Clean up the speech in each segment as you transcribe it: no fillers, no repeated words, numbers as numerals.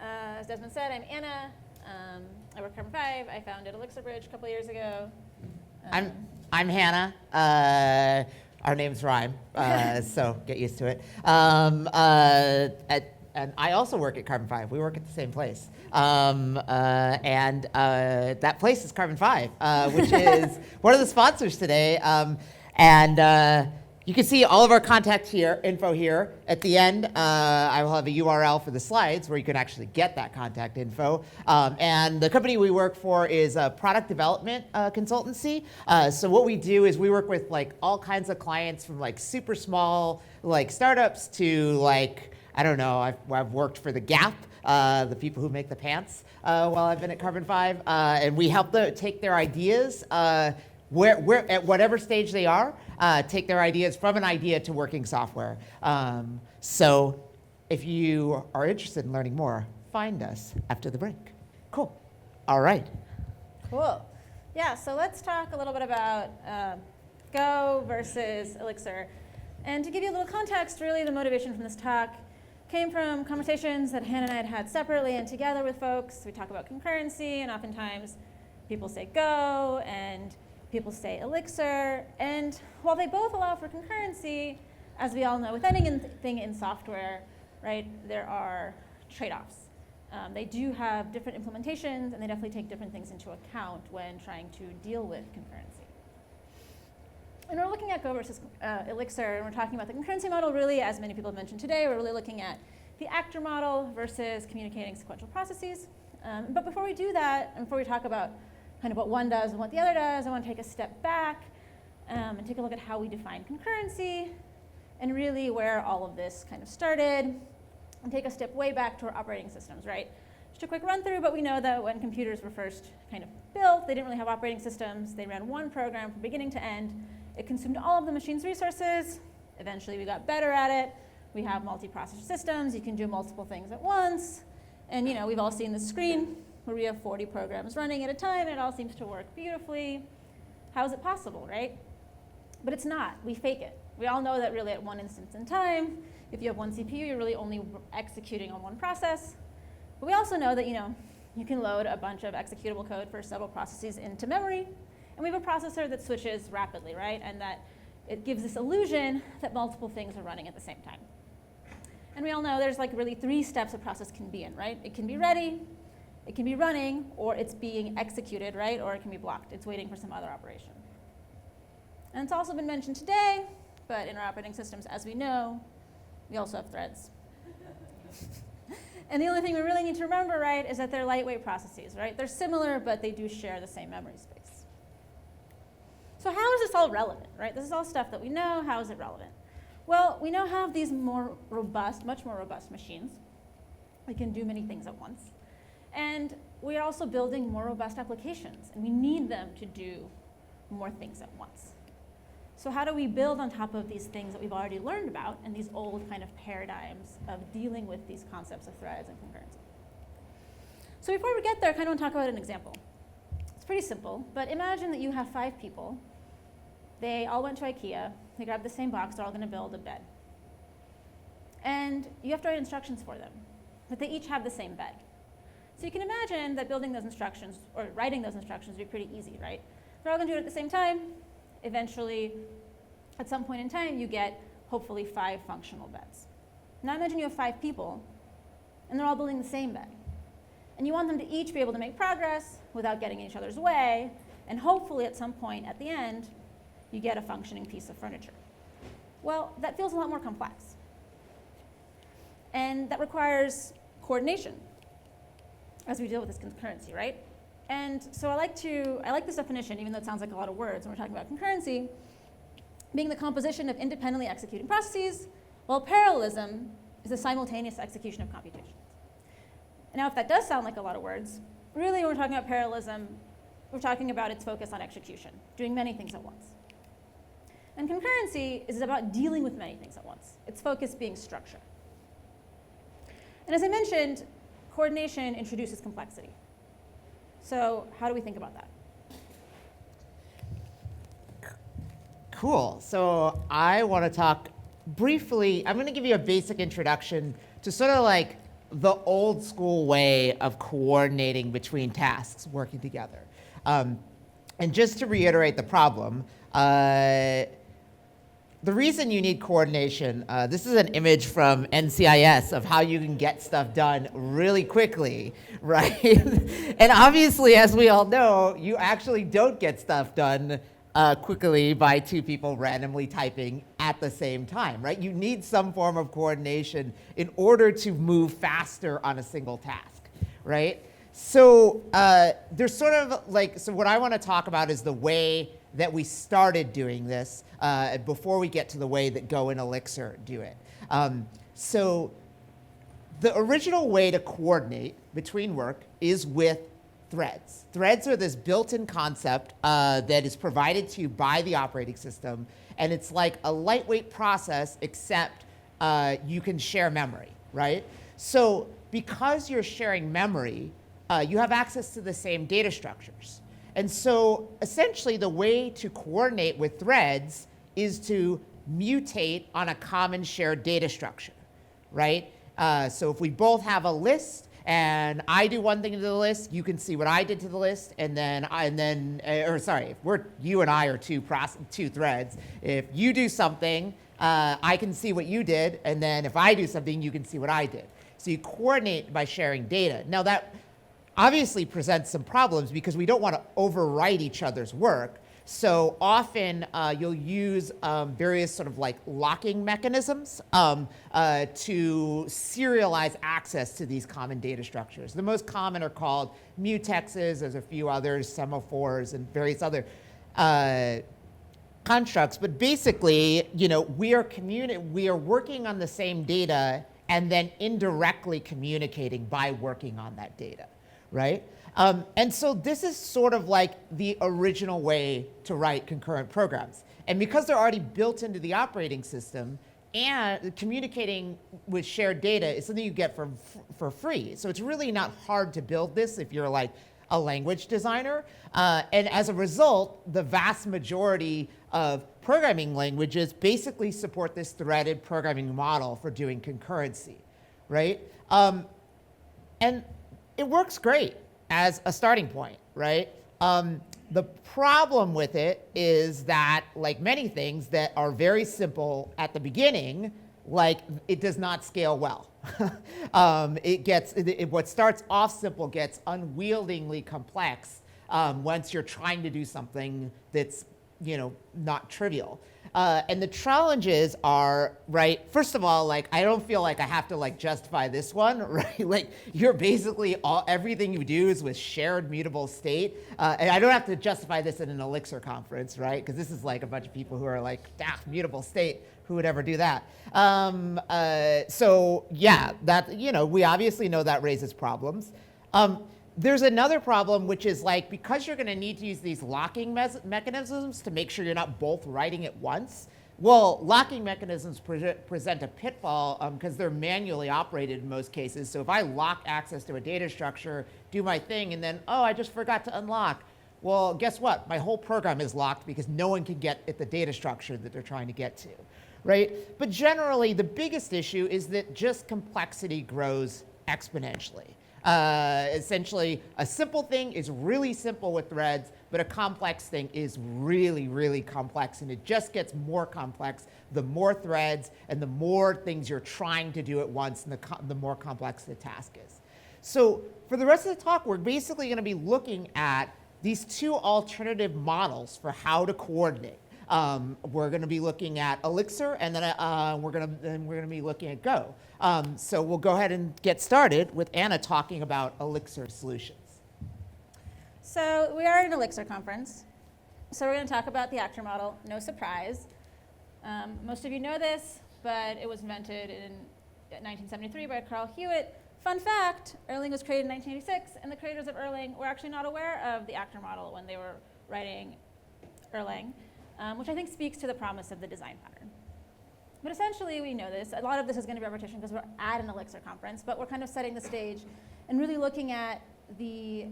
As Desmond said, I'm Anna. I work Carbon 5. I founded Elixir Bridge a couple years ago. I'm Hannah. Our names rhyme, so get used to it. And I also work at Carbon 5. We work at the same place. That place is Carbon 5, which is one of the sponsors today. You can see all of our contact info here. At the end, I will have a URL for the slides where you can actually get that contact info. And the company we work for is a product development consultancy. So what we do is we work with like all kinds of clients from like super small like startups to like, I don't know, I've worked for the Gap, the people who make the pants while I've been at Carbon 5. And we help them take their ideas where at whatever stage they are, take their ideas from an idea to working software. So if you are interested in learning more, find us after the break. Cool. All right. Cool. Yeah, so let's talk a little bit about Go versus Elixir. And to give you a little context, really the motivation from this talk came from conversations that Hannah and I had had separately and together with folks. We talk about concurrency, and oftentimes people say Go, and people say Elixir, and while they both allow for concurrency, as we all know, with anything in software, right, there are trade-offs. They do have different implementations, and they definitely take different things into account when trying to deal with concurrency. And we're looking at Go versus Elixir, and we're talking about the concurrency model really, as many people have mentioned today, we're really looking at the actor model versus communicating sequential processes. But before we do that, and before we talk about kind of what one does and what the other does, I want to take a step back and take a look at how we define concurrency and really where all of this kind of started, and take a step way back to our operating systems, right? Just a quick run through, but we know that when computers were first kind of built, they didn't really have operating systems. They ran one program from beginning to end. It consumed all of the machine's resources. Eventually we got better at it. We have multi-processor systems. You can do multiple things at once. And you know, we've all seen the screen where we have 40 programs running at a time, and it all seems to work beautifully. How is it possible, right? But it's not. We fake it. We all know that really at one instance in time, if you have one CPU, you're really only executing on one process. But we also know that you can load a bunch of executable code for several processes into memory, and we have a processor that switches rapidly, right? And that it gives this illusion that multiple things are running at the same time. And we all know there's like really 3 steps a process can be in, right? It can be ready, it can be running, or it's being executed, right? Or it can be blocked. It's waiting for some other operation. And it's also been mentioned today, but in our operating systems, as we know, we also have threads. And the only thing we really need to remember, right, is that they're lightweight processes, right? They're similar, but they do share the same memory space. So how is this all relevant, right? This is all stuff that we know. How is it relevant? Well, we now have these more robust, much more robust machines. We can do many things at once. And we are also building more robust applications, and we need them to do more things at once. So how do we build on top of these things that we've already learned about and these old kind of paradigms of dealing with these concepts of threads and concurrency? So before we get there, I kind of want to talk about an example. It's pretty simple, but imagine that you have 5 people. They all went to IKEA. They grabbed the same box. They're all going to build a bed. And you have to write instructions for them, but they each have the same bed. So you can imagine that building those instructions or writing those instructions would be pretty easy, right? They're all going to do it at the same time. Eventually, at some point in time, you get hopefully 5 functional beds. Now imagine you have 5 people, and they're all building the same bed. And you want them to each be able to make progress without getting in each other's way, and hopefully at some point at the end, you get a functioning piece of furniture. Well, that feels a lot more complex. And that requires coordination as we deal with this concurrency, right? And so I like this definition, even though it sounds like a lot of words when we're talking about concurrency, being the composition of independently executing processes, while parallelism is the simultaneous execution of computations. Now, if that does sound like a lot of words, really when we're talking about parallelism, we're talking about its focus on execution, doing many things at once. And concurrency is about dealing with many things at once, its focus being structure. And as I mentioned, coordination introduces complexity. So how do we think about that? Cool. So I want to talk briefly. I'm going to give you a basic introduction to sort of like the old school way of coordinating between tasks working together. And just to reiterate the problem, the reason you need coordination, this is an image from NCIS of how you can get stuff done really quickly, right? And obviously, as we all know, you actually don't get stuff done quickly by two people randomly typing at the same time, right? You need some form of coordination in order to move faster on a single task, right? So there's sort of like, so what I want to talk about is the way that we started doing this before we get to the way that Go and Elixir do it. So the original way to coordinate between work is with threads. Threads are this built-in concept that is provided to you by the operating system, and it's like a lightweight process, except you can share memory, right? So because you're sharing memory, you have access to the same data structures. And so essentially the way to coordinate with threads is to mutate on a common shared data structure, right? So if we both have a list and I do one thing to the list, you can see what I did to the list, and then if you and I are two threads, if you do something, I can see what you did, and then if I do something, you can see what I did. So you coordinate by sharing data. Now that obviously presents some problems because we don't want to overwrite each other's work. So often you'll use various sort of like locking mechanisms to serialize access to these common data structures. The most common are called mutexes. There's a few others, semaphores, and various other constructs. But basically, we are working on the same data and then indirectly communicating by working on that data, right? And so this is sort of like the original way to write concurrent programs. And because they're already built into the operating system, and communicating with shared data is something you get for free. So it's really not hard to build this if you're like a language designer. And as a result, the vast majority of programming languages basically support this threaded programming model for doing concurrency, right? And it works great as a starting point, right? The problem with it is that, like many things that are very simple at the beginning, like it does not scale well. What starts off simple gets unwieldingly complex once you're trying to do something that's not trivial. And the challenges are, right, first of all, like, I don't feel like I have to like justify this one, right? Like, you're basically everything you do is with shared mutable state. And I don't have to justify this in an Elixir conference, right? Because this is like a bunch of people who are like, mutable state, who would ever do that? So yeah, that, we obviously know that raises problems. There's another problem, which is like, because you're going to need to use these locking mechanisms to make sure you're not both writing at once. Well, locking mechanisms present a pitfall because they're manually operated in most cases. So if I lock access to a data structure, do my thing, and then, oh, I just forgot to unlock. Well, guess what? My whole program is locked because no one can get at the data structure that they're trying to get to, right? But generally, the biggest issue is that just complexity grows exponentially. Essentially, a simple thing is really simple with threads, but a complex thing is really, really complex, and it just gets more complex the more threads and the more things you're trying to do at once, and the more complex the task is. So for the rest of the talk, we're basically going to be looking at these two alternative models for how to coordinate. We're going to be looking at Elixir, and then we're going to be looking at Go. So we'll go ahead and get started with Anna talking about Elixir solutions. So we are at an Elixir conference. So we're going to talk about the actor model. No surprise. Most of you know this, but it was invented in 1973 by Carl HEWITT. Fun fact, ERLANG was created in 1986, and the creators of ERLANG were actually not aware of the actor model when they were writing ERLANG. Which I think speaks to the promise of the design pattern. But essentially, we know this. A lot of this is going to be repetition because we're at an Elixir conference, but we're kind of setting the stage and really looking at the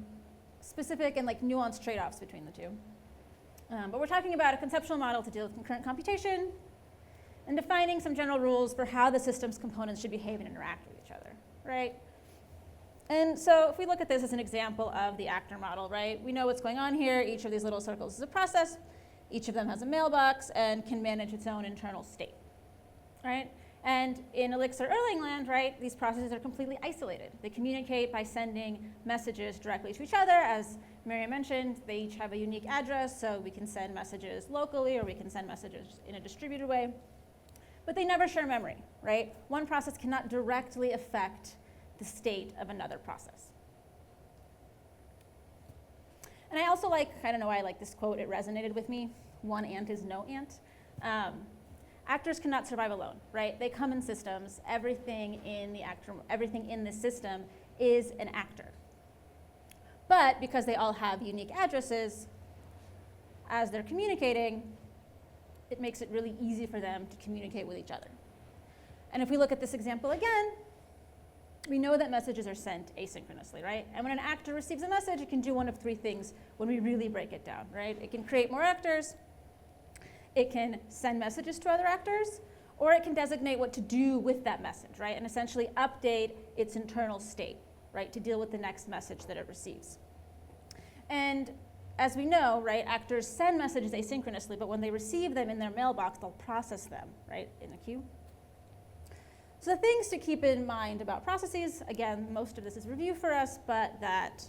specific and like nuanced trade-offs between the two. But we're talking about a conceptual model to deal with concurrent computation and defining some general rules for how the system's components should behave and interact with each other, right? And so if we look at this as an example of the actor model, right, we know what's going on here. Each of these little circles is a process. Each of them has a mailbox and can manage its own internal state, right? And in Elixir ERLANG land, right, these processes are completely isolated. They communicate by sending messages directly to each other. As Miriam mentioned, they each have a unique address, so we can send messages locally or we can send messages in a distributed way. But they never share memory, right? One process cannot directly affect the state of another process. And I also like, I don't know why I like this quote, it resonated with me, one ant is no ant. Actors cannot survive alone, right? They come in systems. Everything in this system is an actor. But because they all have unique addresses, as they're communicating, it makes it really easy for them to communicate with each other. And if we look at this example again, we know that messages are sent asynchronously, right? And when an actor receives a message, it can do one of three things when we really break it down, right? It can create more actors, it can send messages to other actors, or it can designate what to do with that message, right? And essentially update its internal state, right, to deal with the next message that it receives. And as we know, right, actors send messages asynchronously, but when they receive them in their mailbox, they'll process them, right, in a queue. So the things to keep in mind about processes, again, most of this is review for us, but that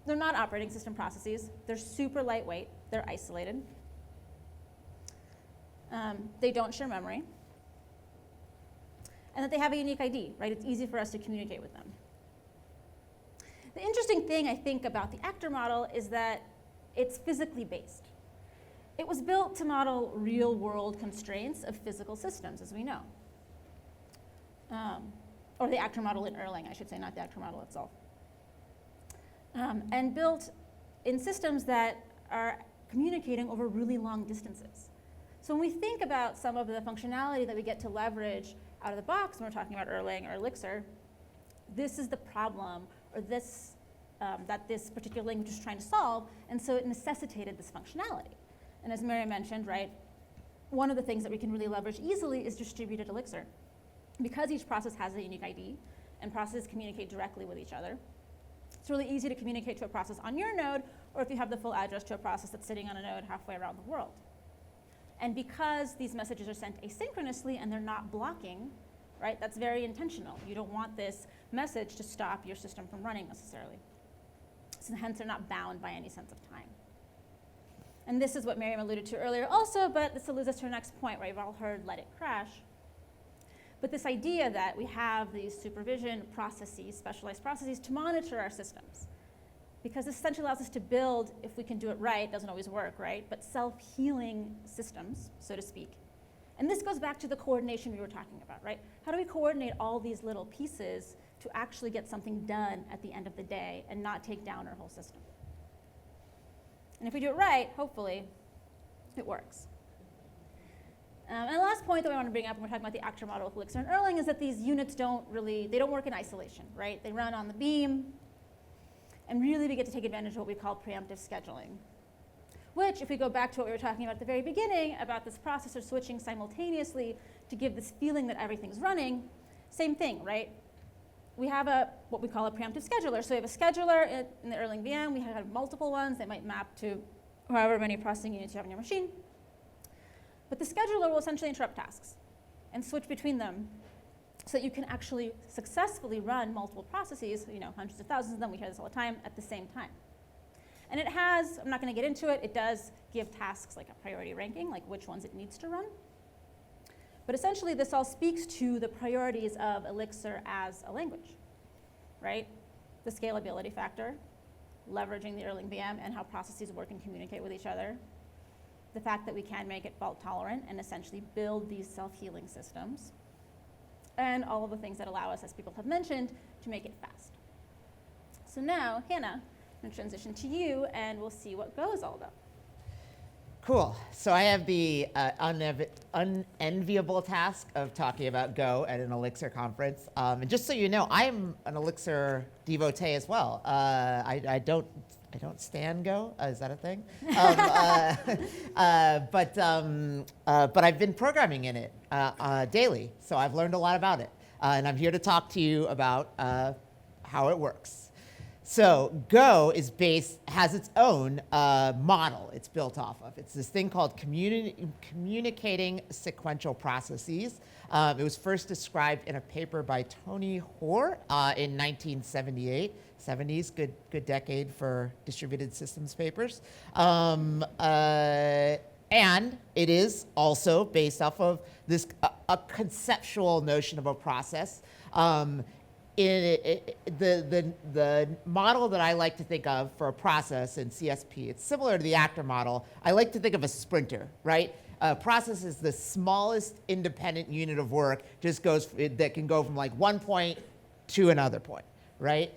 they're not operating system processes. They're super lightweight. They're isolated. They don't share memory. And that they have a unique ID, right? It's easy for us to communicate with them. The interesting thing, I think, about the actor model is that it's physically based. It was built to model real-world constraints of physical systems, as we know. Or the actor model in ERLANG, I should say, not the actor model itself. And built in systems that are communicating over really long distances. So when we think about some of the functionality that we get to leverage out of the box when we're talking about ERLANG or Elixir, this is the problem, or this, that this particular language is trying to solve, and so it necessitated this functionality. And as Miriam mentioned, right, one of the things that we can really leverage easily is distributed Elixir. Because each process has a unique ID, and processes communicate directly with each other, it's really easy to communicate to a process on your node, or if you have the full address to a process that's sitting on a node halfway around the world. And because these messages are sent asynchronously and they're not blocking, right, that's very intentional. You don't want this message to stop your system from running necessarily. So hence they're not bound by any sense of time. And this is what Miriam alluded to earlier also, but this alludes us to our next point, right? We've all heard let it crash. But this idea that we have these supervision processes, specialized processes, to monitor our systems. Because this essentially allows us to build, if we can do it right, doesn't always work, right, but self-healing systems, so to speak. And this goes back to the coordination we were talking about, right? How do we coordinate all these little pieces to actually get something done at the end of the day and not take down our whole system? And if we do it right, hopefully, it works. And the last point that we want to bring up when we're talking about the actor model with Elixir and ERLANG is that these units don't work in isolation, right? They run on the beam, and really we get to take advantage of what we call preemptive scheduling, which, if we go back to what we were talking about at the very beginning, about this processor switching simultaneously to give this feeling that everything's running, same thing, right? We have what we call a preemptive scheduler. So we have a scheduler in the ERLANG VM. We have multiple ones. They might map to however many processing units you have on your machine. But the scheduler will essentially interrupt tasks and switch between them so that you can actually successfully run multiple processes, hundreds of thousands of them, we hear this all the time, at the same time. And it has, I'm not going to get into it, it does give tasks like a priority ranking, like which ones it needs to run. But essentially this all speaks to the priorities of Elixir as a language, right? The scalability factor, leveraging the ERLANG VM and how processes work and communicate with each other. The fact that we can make it fault tolerant and essentially build these self-healing systems. And all of the things that allow us, as people have mentioned, to make it fast. So now, Hannah, I'm going to transition to you, and we'll see what Go is all about. Cool. So I have the unenviable task of talking about Go at an Elixir conference. And just so you know, I'm an Elixir devotee as well. I don't stand Go. Is that a thing? But I've been programming in it daily, so I've learned a lot about it. And I'm here to talk to you about how it works. So Go has its own model it's built off of. It's this thing called communicating sequential processes. It was first described in a paper by Tony Hoare in 1978. 70s, good decade for distributed systems papers. And it is also based off of this a conceptual notion of a process. The model that I like to think of for a process in CSP, it's similar to the actor model. I like to think of a sprinter, right? A process is the smallest independent unit of work, that can go from like one point to another point, right?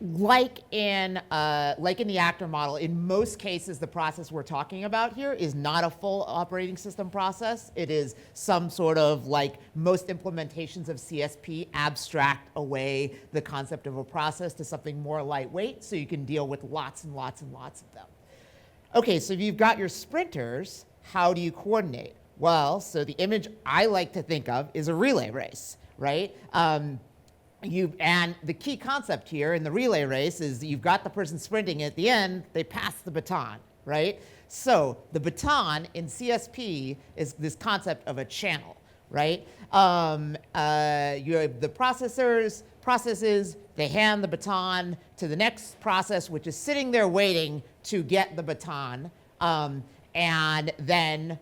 Like in the actor model, in most cases, the process we're talking about here is not a full operating system process. It is some sort of, like most implementations of CSP, abstract away the concept of a process to something more lightweight, so you can deal with lots and lots and lots of them. Okay, so if you've got your sprinters, how do you coordinate? Well, so the image I like to think of is a relay race, right? And the key concept here in the relay race is that you've got the person sprinting, at the end, they pass the baton, right? So the baton in CSP is this concept of a channel, right? You have the processes, they hand the baton to the next process, which is sitting there waiting to get the baton, and then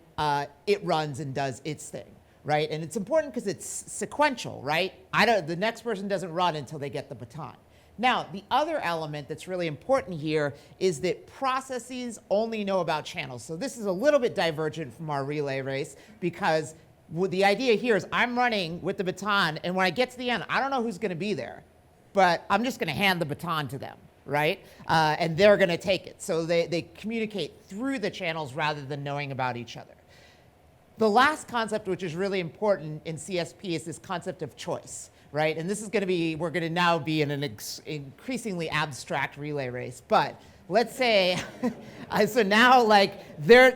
it runs and does its thing. Right? And it's important because it's sequential, right? The next person doesn't run until they get the baton. Now, the other element that's really important here is that processes only know about channels. So this is a little bit divergent from our relay race, because the idea here is I'm running with the baton, and when I get to the end, I don't know who's going to be there, but I'm just going to hand the baton to them, right? And they're going to take it. So they communicate through the channels rather than knowing about each other. The last concept, which is really important in CSP, is this concept of choice, right? And this is going to be, we're going to now be in an increasingly abstract relay race. But let's say, so now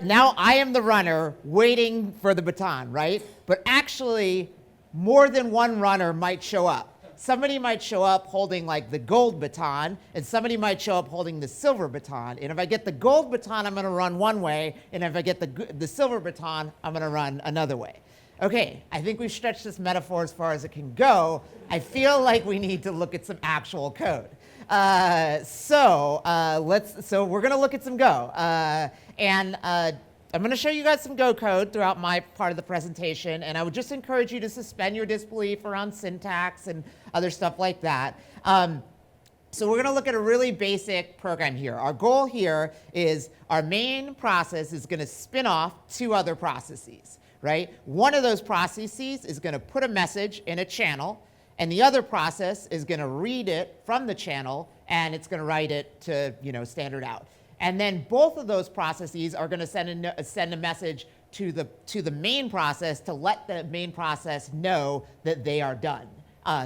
now I am the runner waiting for the baton, right? But actually, more than one runner might show up. Somebody might show up holding like the gold baton, and somebody might show up holding the silver baton. And if I get the gold baton, I'm going to run one way, and if I get the silver baton, I'm going to run another way. Okay, I think we've stretched this metaphor as far as it can go. I feel like we need to look at some actual code. So we're going to look at some Go. I'm going to show you guys some Go code throughout my part of the presentation, and I would just encourage you to suspend your disbelief around syntax and other stuff like that. So we're going to look at a really basic program here. Our goal here is our main process is going to spin off two other processes, right? One of those processes is going to put a message in a channel, and the other process is going to read it from the channel, and it's going to write it to standard out. And then both of those processes are going to send a message to the main process to let the main process know that they are done,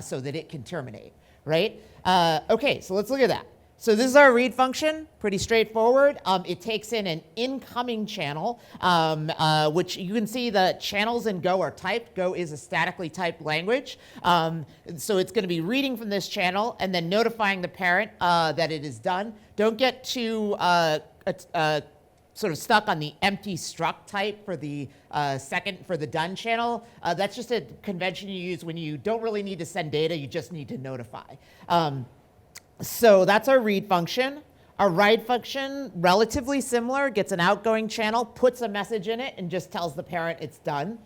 so that it can terminate, right? Okay, so let's look at that. So this is our read function, pretty straightforward. It takes in an incoming channel, which you can see the channels in Go are typed. Go is a statically typed language. So it's going to be reading from this channel and then notifying the parent that it is done. Don't get too sort of stuck on the empty struct type for the done channel. That's just a convention you use when you don't really need to send data, you just need to notify. So that's our read function. Our write function, relatively similar, gets an outgoing channel, puts a message in it, and just tells the parent it's done.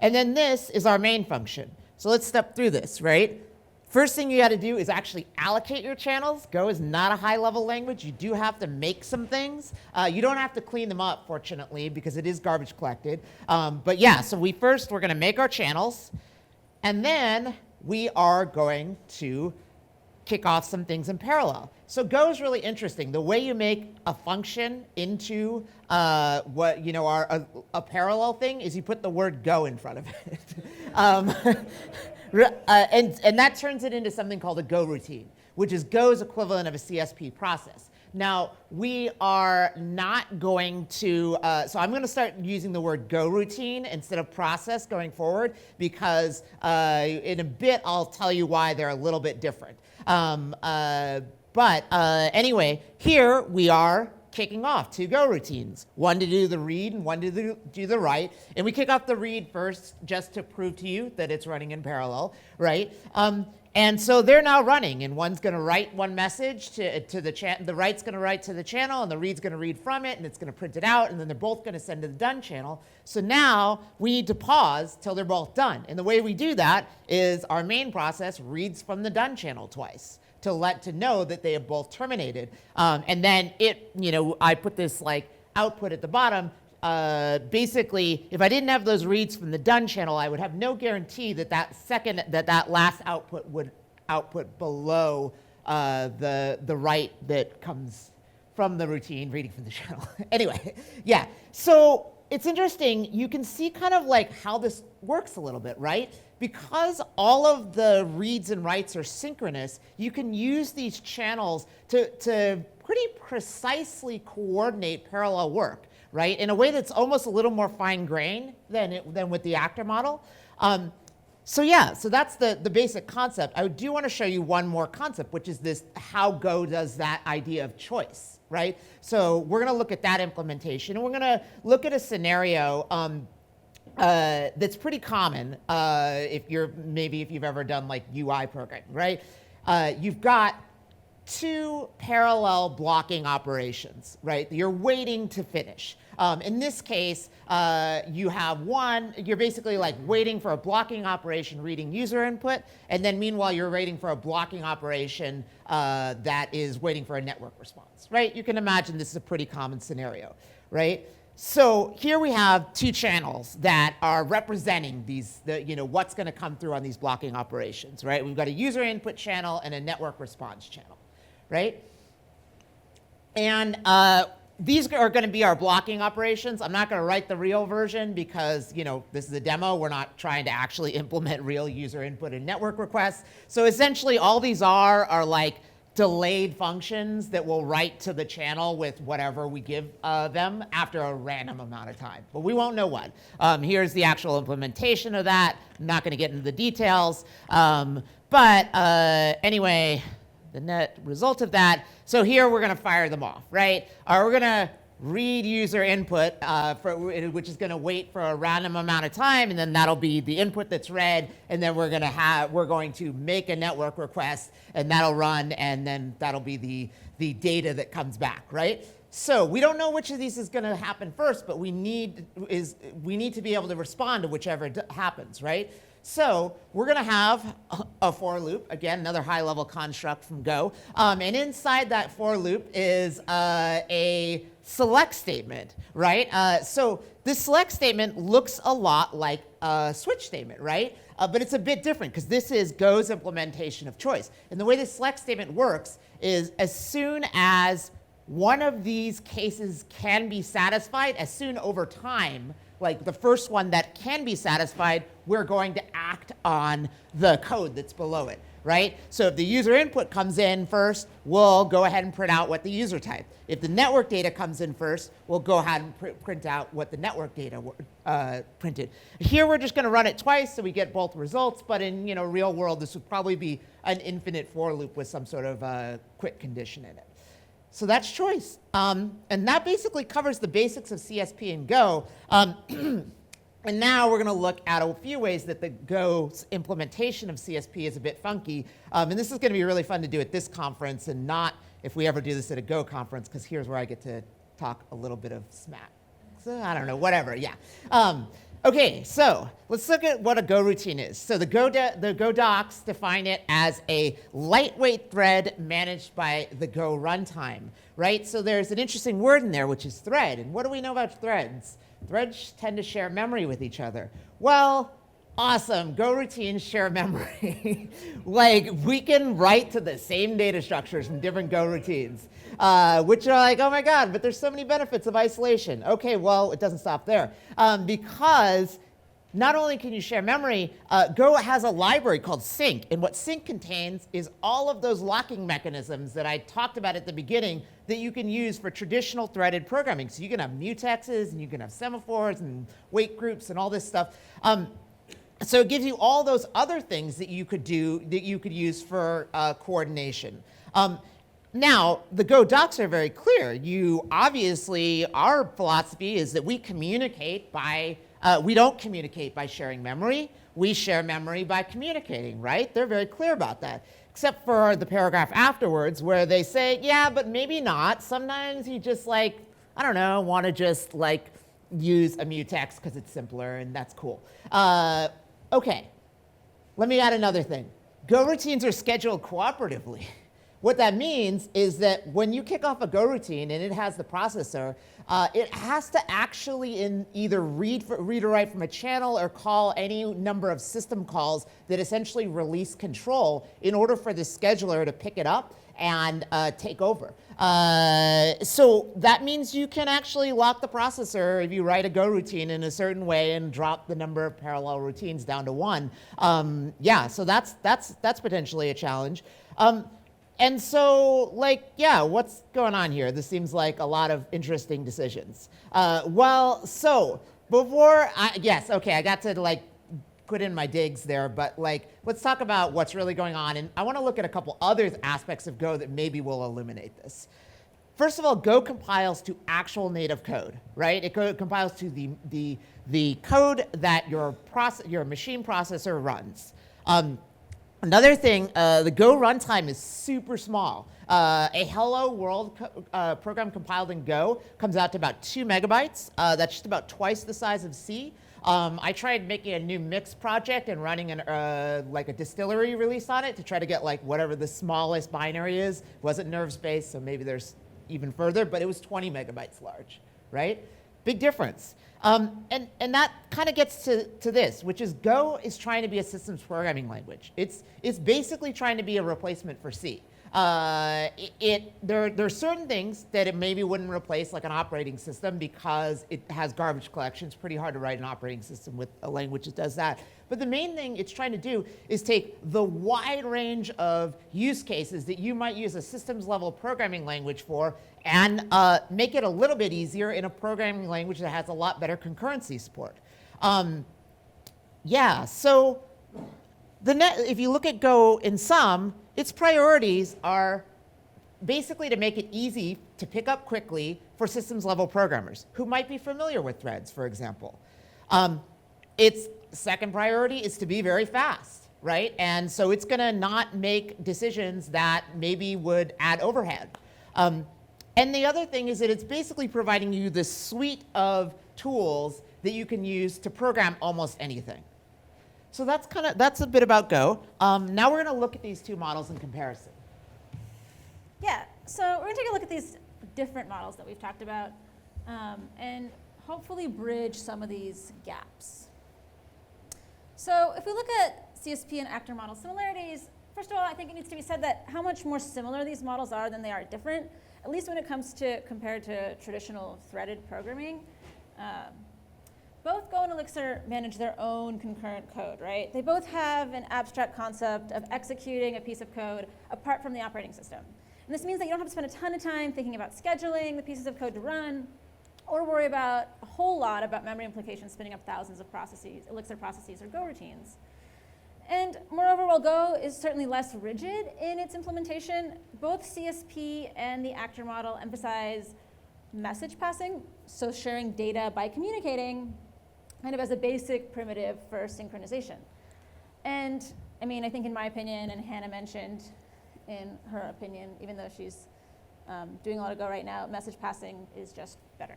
And then this is our main function. So let's step through this, right? First thing you got to do is actually allocate your channels. Go is not a high-level language. You do have to make some things. You don't have to clean them up, fortunately, because it is garbage collected. But yeah, so we're going to make our channels, and then we are going to kick off some things in parallel. So Go is really interesting. The way you make a function into a parallel thing is you put the word Go in front of it. And that turns it into something called a Go routine, which is Go's equivalent of a CSP process. Now, we are not going to, so I'm going to start using the word go routine instead of process going forward, because in a bit I'll tell you why they're a little bit different. Anyway, here we are kicking off two go routines, one to do the read and one to do the write. And we kick off the read first just to prove to you that it's running in parallel, right? And so they're now running, and one's going to write one message to the channel, the write's going to write to the channel, and the read's going to read from it, and it's going to print it out, and then they're both going to send to the done channel. So now we need to pause till they're both done. And the way we do that is our main process reads from the done channel twice to know that they have both terminated. And then I put this like output at the bottom. Basically, if I didn't have those reads from the done channel, I would have no guarantee that that last output would output below the write that comes from the routine reading from the channel. Anyway, yeah. So it's interesting. You can see kind of like how this works a little bit, right? Because all of the reads and writes are synchronous, you can use these channels to pretty precisely coordinate parallel work, right? In a way that's almost a little more fine-grained than with the actor model. So that's the basic concept. I do want to show you one more concept, which is this how Go does that idea of choice, right? So we're going to look at that implementation, and we're going to look at a scenario that's pretty common if you've ever done like UI programming, right? You've got two parallel blocking operations, right? You're waiting to finish. In this case, you have one, you're basically like waiting for a blocking operation reading user input, and then meanwhile you're waiting for a blocking operation that is waiting for a network response, right? You can imagine this is a pretty common scenario, right? So here we have two channels that are representing what's going to come through on these blocking operations, right? We've got a user input channel and a network response channel, right? And these are going to be our blocking operations. I'm not going to write the real version because this is a demo. We're not trying to actually implement real user input and network requests. So essentially all these are like delayed functions that will write to the channel with whatever we give them after a random amount of time. But we won't know what. Here's the actual implementation of that. I'm not going to get into the details. Anyway, the net result of that. So here we're going to fire them off, right? We're going to read user input, which is going to wait for a random amount of time, and then that'll be the input that's read, and then we're going to make a network request, and that'll run, and then that'll be the data that comes back, right? So we don't know which of these is going to happen first, but we need to be able to respond to whichever happens, right? So we're going to have a for loop, again, another high-level construct from Go. And inside that for loop is a select statement, right? So this select statement looks a lot like a switch statement, right? But it's a bit different because this is Go's implementation of choice. And the way this select statement works is as soon as one of these cases can be satisfied, as soon over time, like the first one that can be satisfied, we're going to act on the code that's below it, right? So if the user input comes in first, we'll go ahead and print out what the user typed. If the network data comes in first, we'll go ahead and print out what the network data printed. Here we're just going to run it twice so we get both results, but in real world, this would probably be an infinite for loop with some sort of quit condition in it. So that's choice. And that basically covers the basics of CSP and Go. And now we're going to look at a few ways that the Go's implementation of CSP is a bit funky. And this is going to be really fun to do at this conference and not if we ever do this at a Go conference, because here's where I get to talk a little bit of smack. So I don't know, whatever, yeah. OK, so let's look at what a Go routine is. So the Go docs define it as a lightweight thread managed by the Go runtime, right? So there's an interesting word in there, which is thread. And what do we know about threads? Threads tend to share memory with each other. Well, awesome. Go routines share memory. Like, we can write to the same data structures in different Go routines, which are like, oh my God, but there's so many benefits of isolation. OK, well, it doesn't stop there. Because not only can you share memory, Go has a library called sync. And what sync contains is all of those locking mechanisms that I talked about at the beginning that you can use for traditional threaded programming. So you can have mutexes, and you can have semaphores, and wait groups, and all this stuff. So it gives you all those other things that you could do, that you could use for coordination. Now, the Go docs are very clear. Obviously, our philosophy is that we communicate by, we don't communicate by sharing memory. We share memory by communicating, right? They're very clear about that, except for the paragraph afterwards where they say, yeah, but maybe not. Sometimes you just like, I don't know, want to just like use a mutex because it's simpler and that's cool. Okay, let me add another thing. Go routines are scheduled cooperatively. What that means is that when you kick off a Go routine and it has the processor, it has to actually either read or write from a channel or call any number of system calls that essentially release control in order for the scheduler to pick it up and take over. So that means you can actually lock the processor if you write a Go routine in a certain way and drop the number of parallel routines down to 1. Yeah, so that's potentially a challenge. And so, like, yeah, what's going on here? This seems like a lot of interesting decisions. Well, so before, yes, okay, I got to like put in my digs there, but like, let's talk about what's really going on. And I want to look at a couple other aspects of Go that maybe will illuminate this. First of all, Go compiles to actual native code, right? It compiles to the code that your machine processor runs. Another thing, the Go runtime is super small. A hello world program compiled in Go comes out to about 2 megabytes. That's just about twice the size of C. I tried making a new mix project and running like a distillery release on it to try to get like whatever the smallest binary is. It wasn't nerve space, so maybe there's even further, but it was 20 megabytes large, right? Big difference. And that kind of gets to this, which is Go is trying to be a systems programming language. It's basically trying to be a replacement for C. There are certain things that it maybe wouldn't replace, like an operating system, because it has garbage collection. It's pretty hard to write an operating system with a language that does that. But the main thing it's trying to do is take the wide range of use cases that you might use a systems level programming language for and make it a little bit easier in a programming language that has a lot better concurrency support. Yeah, so if you look at Go in sum, its priorities are basically to make it easy to pick up quickly for systems level programmers who might be familiar with threads, for example. Its second priority is to be very fast, right? And so it's going to not make decisions that maybe would add overhead. And the other thing is that it's basically providing you this suite of tools that you can use to program almost anything. So that's a bit about Go. Now we're going to look at these two models in comparison. Yeah, so we're going to take a look at these different models that we've talked about and hopefully bridge some of these gaps. So if we look at CSP and actor model similarities, first of all, I think it needs to be said that how much more similar these models are than they are different, at least when it comes to compared to traditional threaded programming. Both Go and Elixir manage their own concurrent code, right? They both have an abstract concept of executing a piece of code apart from the operating system. And this means that you don't have to spend a ton of time thinking about scheduling the pieces of code to run or worry about a whole lot about memory implications spinning up thousands of processes, Elixir processes, or Go routines. And moreover, while Go is certainly less rigid in its implementation, both CSP and the actor model emphasize message passing, so sharing data by communicating, kind of as a basic primitive for synchronization. And I mean, I think in my opinion, and Hannah mentioned in her opinion, even though she's doing a lot of Go right now, message passing is just better.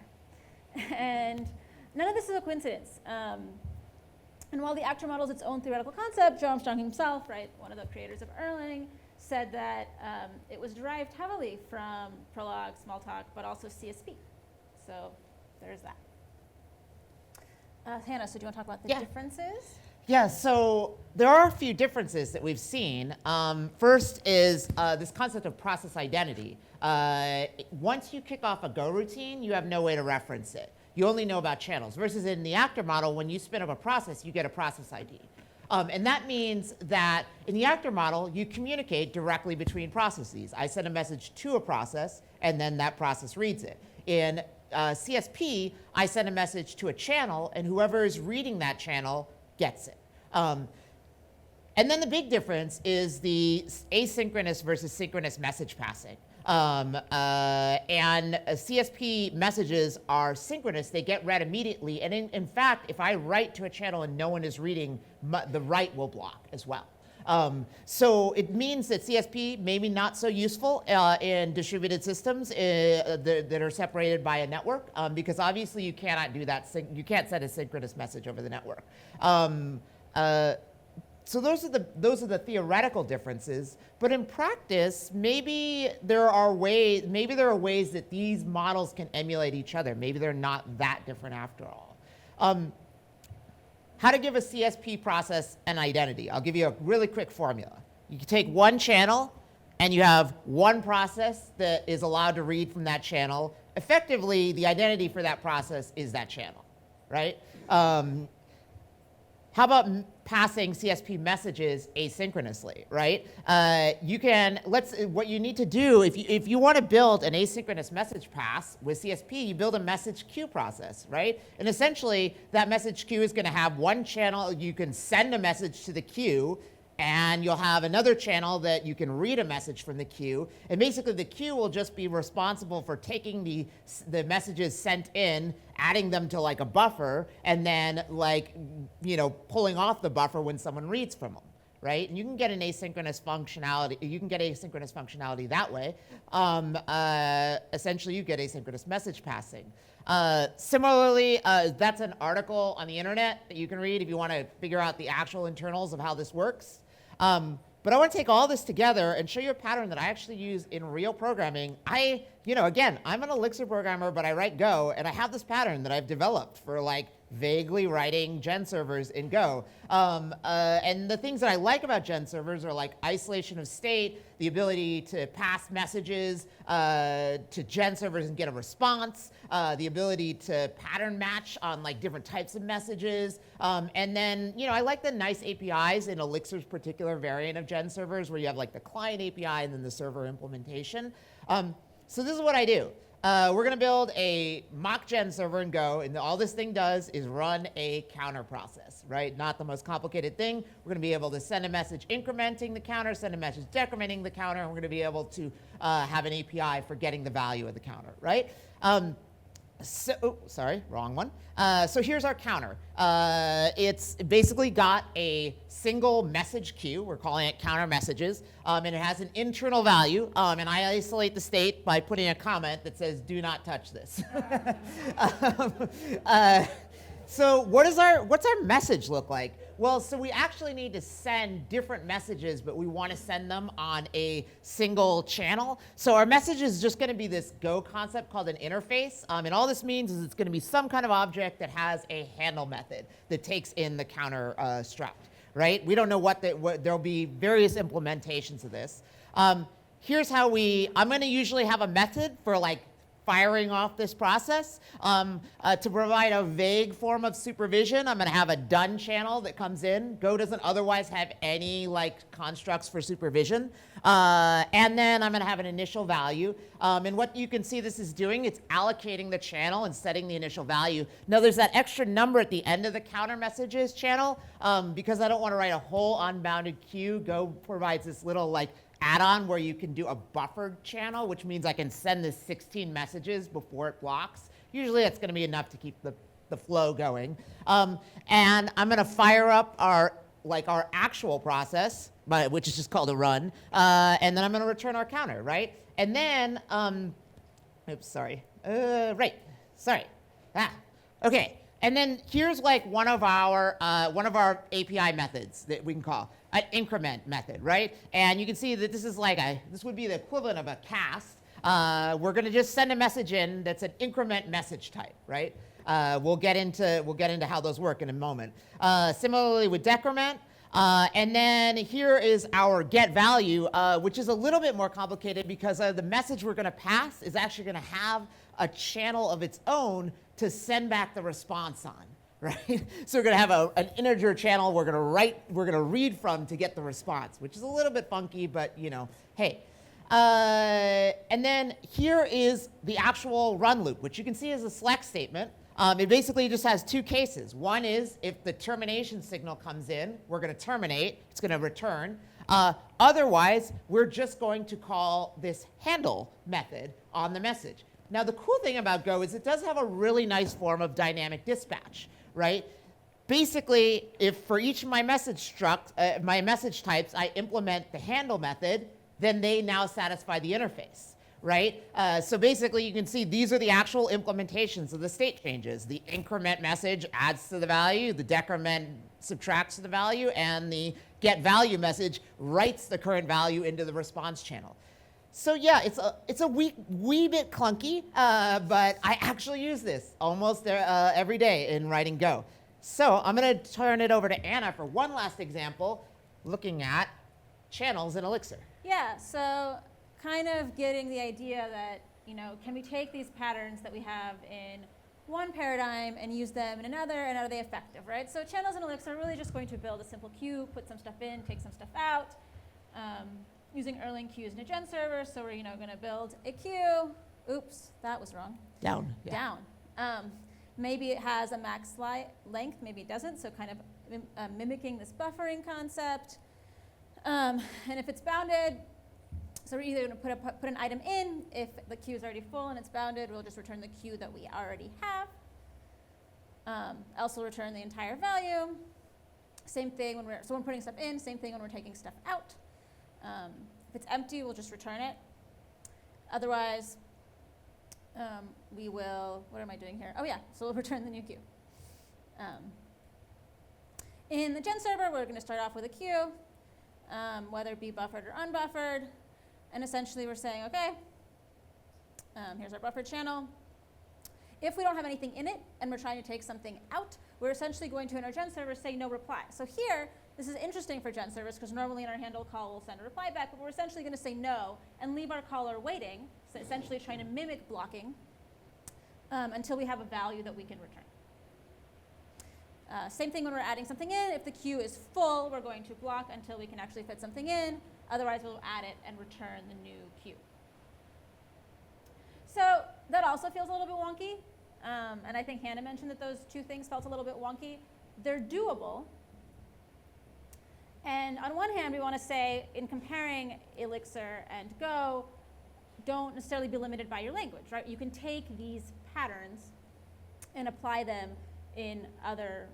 And none of this is a coincidence. And while the actor model is its own theoretical concept, Joe Armstrong himself, right, one of the creators of ERLANG, said that it was derived heavily from Prolog, Smalltalk, but also CSP. So there's that. Hannah, so do you want to talk about the differences? Yeah, so there are a few differences that we've seen. First is this concept of process identity. Once you kick off a Go routine, you have no way to reference it. You only know about channels. Versus in the actor model, when you spin up a process, you get a process ID. And that means that in the actor model, you communicate directly between processes. I send a message to a process, and then that process reads it. In CSP, I send a message to a channel, and whoever is reading that channel gets it. And then the big difference is the asynchronous versus synchronous message passing. And CSP messages are synchronous. They get read immediately. And in fact, if I write to a channel and no one is reading, the write will block as well. So it means that CSP maybe not so useful in distributed systems that are separated by a network, because obviously you cannot do that. You can't send a synchronous message over the network. So those are the theoretical differences. But in practice, maybe there are ways that these models can emulate each other. Maybe they're not that different after all. How to give a CSP process an identity. I'll give you a really quick formula. You can take one channel, and you have one process that is allowed to read from that channel. Effectively, the identity for that process is that channel, right? How about passing CSP messages asynchronously, right? What you need to do, if you want to build an asynchronous message pass with CSP, you build a message queue process, right? And essentially, that message queue is going to have one channel. You can send a message to the queue, and you'll have another channel that you can read a message from the queue. And basically, the queue will just be responsible for taking the messages sent in, adding them to like a buffer, and then pulling off the buffer when someone reads from them, right? And you can get an asynchronous functionality. You can get asynchronous functionality that way. Essentially, you get asynchronous message passing. Similarly, that's an article on the internet that you can read if you want to figure out the actual internals of how this works. But I want to take all this together and show you a pattern that I actually use in real programming. Again, I'm an Elixir programmer, but I write Go, and I have this pattern that I've developed for vaguely writing gen servers in Go. And the things that I like about gen servers are isolation of state, the ability to pass messages to gen servers and get a response, the ability to pattern match on different types of messages. And then, I like the nice APIs in Elixir's particular variant of gen servers where you have the client API and then the server implementation. So this is what I do. We're going to build a mock gen server in Go, and all this thing does is run a counter process, right? Not the most complicated thing. We're going to be able to send a message incrementing the counter, send a message decrementing the counter, and we're going to be able to have an API for getting the value of the counter, right? Sorry, wrong one. So here's our counter. It's basically got a single message queue. We're calling it counter messages. And it has an internal value. And I isolate the state by putting a comment that says, do not touch this. So what's our message look like? Well, so we actually need to send different messages, but we want to send them on a single channel. So our message is just going to be this Go concept called an interface. And all this means is it's going to be some kind of object that has a handle method that takes in the counter struct, right? We don't know there'll be various implementations of this. Here's how I'm going to usually have a method for firing off this process. To provide a vague form of supervision, I'm going to have a done channel that comes in. Go doesn't otherwise have any constructs for supervision. And then I'm going to have an initial value. And what you can see this is doing, it's allocating the channel and setting the initial value. Now there's that extra number at the end of the counter messages channel. Because I don't want to write a whole unbounded queue, Go provides this little add-on where you can do a buffered channel, which means I can send this 16 messages before it blocks. Usually that's going to be enough to keep the flow going. And I'm going to fire up our actual process, which is just called a run. And then I'm going to return our counter, right? And then, oops, sorry. Okay. And then here's one of our API methods that we can call an increment method, right? And you can see that this is this would be the equivalent of a cast. We're going to just send a message in that's an increment message type, right? We'll get into how those work in a moment. Similarly with decrement. And then here is our get value, which is a little bit more complicated because the message we're going to pass is actually going to have a channel of its own to send back the response on, right? So we're going to have an integer channel we're going to read from to get the response, which is a little bit funky, but hey. And then here is the actual run loop, which you can see is a select statement. It basically just has two cases. One is if the termination signal comes in, we're going to terminate. It's going to return. Otherwise, we're just going to call this handle method on the message. Now, the cool thing about Go is it does have a really nice form of dynamic dispatch, right? Basically, if for each of my message types, I implement the handle method, then they now satisfy the interface, right? So basically, you can see these are the actual implementations of the state changes. The increment message adds to the value, the decrement subtracts to the value, and the get value message writes the current value into the response channel. So yeah, it's a wee bit clunky, but I actually use this almost every day in writing Go. So I'm going to turn it over to Anna for one last example, looking at channels in Elixir. Yeah, so kind of getting the idea that, can we take these patterns that we have in one paradigm and use them in another, and are they effective, right? So channels in Elixir are really just going to build a simple queue, put some stuff in, take some stuff out, using ERLANG queues in a gen server. So we're going to build a queue. Oops, that was wrong. Down. Yeah. Down. Maybe it has a max length, maybe it doesn't, so kind of mimicking this buffering concept. And if it's bounded, so we're either going to put an item in. If the queue is already full and it's bounded, we'll just return the queue that we already have. Else we'll return the entire value. Same thing when we're putting stuff in, same thing when we're taking stuff out. If it's empty, we'll just return it. Otherwise, we will, what am I doing here? Oh yeah, so we'll return the new queue. In the gen server, we're going to start off with a queue, whether it be buffered or unbuffered. And essentially we're saying, okay, here's our buffered channel. If we don't have anything in it and we're trying to take something out, we're essentially going to, in our gen server, say no reply. So here, this is interesting for gen servers because normally in our handle call we'll send a reply back, but we're essentially going to say no and leave our caller waiting, so essentially trying to mimic blocking until we have a value that we can return. Same thing when we're adding something in. If the queue is full, we're going to block until we can actually fit something in. Otherwise, we'll add it and return the new queue. So that also feels a little bit wonky. And I think Hannah mentioned that those two things felt a little bit wonky. They're doable. And on one hand, we want to say, in comparing Elixir and Go, don't necessarily be limited by your language, right? You can take these patterns and apply them in other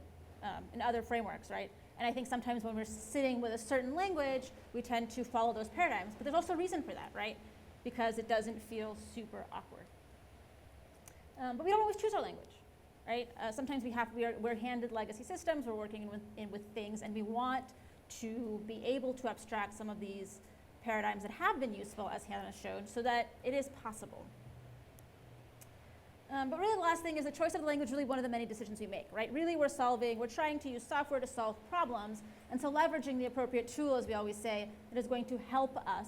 frameworks, right? And I think sometimes when we're sitting with a certain language, we tend to follow those paradigms. But there's also a reason for that, right? Because it doesn't feel super awkward. But we don't always choose our language, right? Sometimes we're handed legacy systems, we're working with things, and we want to be able to abstract some of these paradigms that have been useful, as Hannah showed, so that it is possible. But really the last thing is the choice of the language, really one of the many decisions we make, right? Really we're trying to use software to solve problems, and so leveraging the appropriate tool, as we always say, that is going to help us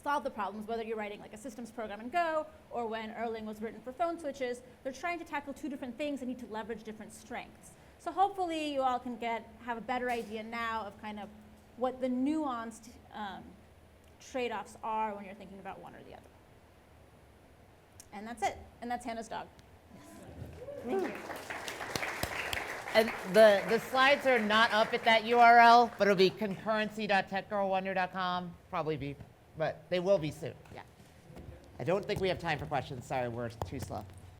solve the problems, whether you're writing like a systems program in Go, or when ERLANG was written for phone switches, they're trying to tackle two different things and need to leverage different strengths. So hopefully you all can have a better idea now of kind of what the nuanced trade-offs are when you're thinking about one or the other. And that's it. And that's Hannah's dog. Thank you. And the slides are not up at that URL, but it'll be concurrency.techgirlwonder.com, probably be, but they will be soon. Yeah. I don't think we have time for questions. Sorry, we're too slow.